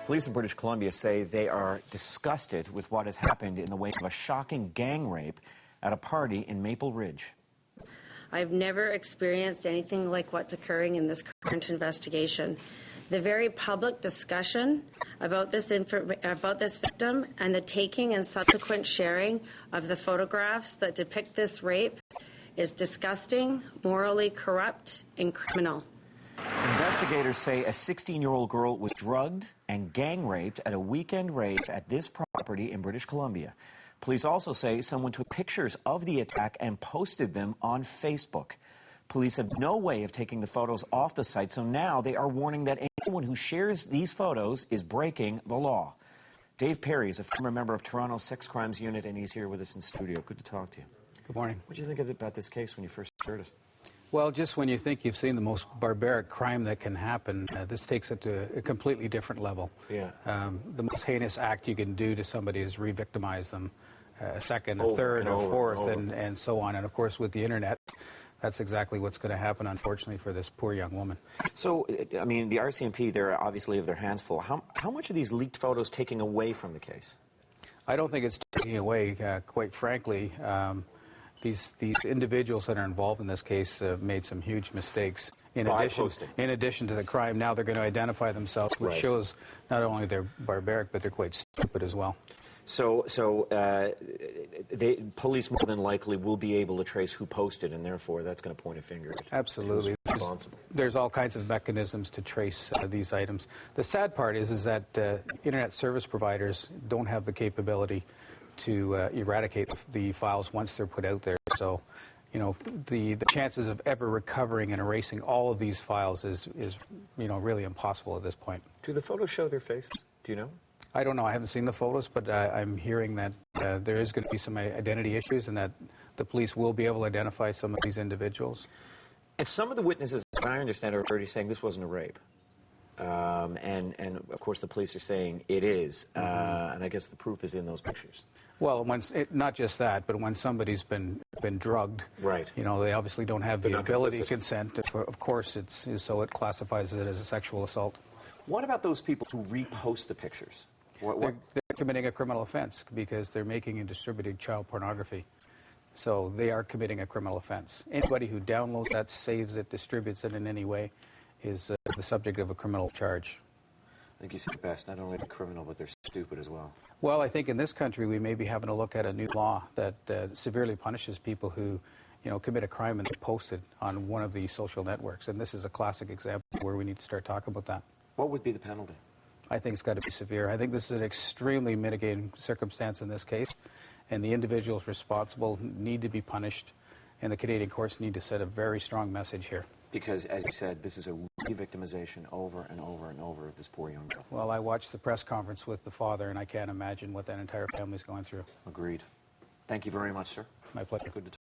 Police in British Columbia say they are disgusted with what has happened in the wake of a shocking gang rape at a party in Maple Ridge. I've never experienced anything like what's occurring in this current investigation. The very public discussion about this victim and the taking and subsequent sharing of the photographs that depict this rape is disgusting, morally corrupt, and criminal. Investigators say a 16-year-old girl was drugged and gang raped at a weekend rave at this property in British Columbia. Police also say someone took pictures of the attack and posted them on Facebook. Police have no way of taking the photos off the site, so now they are warning that anyone who shares these photos is breaking the law. Dave Perry is a former member of Toronto's Sex Crimes Unit, and he's here with us in studio. Good to talk to you. Good morning. What did you think about this case when you first heard it? Well, just when you think you've seen the most barbaric crime that can happen, this takes it to a completely different level. Yeah. The most heinous act you can do to somebody is re-victimize them a second, a third, a fourth, and so on. And, of course, with the Internet, that's exactly what's going to happen, unfortunately, for this poor young woman. So, I mean, the RCMP, they're obviously have their hands full. How much are these leaked photos taking away from the case? I don't think it's taking away, quite frankly. These individuals that are involved in this case made some huge mistakes. In addition to the crime, now they're going to identify themselves, which shows not only they're barbaric, but they're quite stupid as well. So police more than likely will be able to trace who posted, and therefore that's going to point a finger at absolutely who's responsible. There's all kinds of mechanisms to trace these items. The sad part is that Internet service providers don't have the capability to eradicate the files once they're put out there. So, you know, the chances of ever recovering and erasing all of these files is really impossible at this point. Do the photos show their faces? Do you know? I don't know. I haven't seen the photos, but I'm hearing that there is going to be some identity issues and that the police will be able to identify some of these individuals. And some of the witnesses, as I understand, are already saying this wasn't a rape. And of course, the police are saying it is. And I guess the proof is in those pictures. Well, not just that, but when somebody's been drugged, right? You know, they obviously don't have the ability to consent. Of course, so it classifies it as a sexual assault. What about those people who repost the pictures? They're committing a criminal offense because they're making and distributing child pornography. So they are committing a criminal offense. Anybody who downloads that, saves it, distributes it in any way is the subject of a criminal charge. I think you said it best. Not only they're criminal, but they're stupid as well. Well, I think in this country we may be having to look at a new law that severely punishes people who, commit a crime and they post it on one of the social networks. And this is a classic example where we need to start talking about that. What would be the penalty? I think it's got to be severe. I think this is an extremely mitigating circumstance in this case, and the individuals responsible need to be punished, and the Canadian courts need to send a very strong message here. Because, as you said, this is a re-victimization over and over and over of this poor young girl. Well, I watched the press conference with the father, and I can't imagine what that entire family is going through. Agreed. Thank you very much, sir. My pleasure. Good to talk.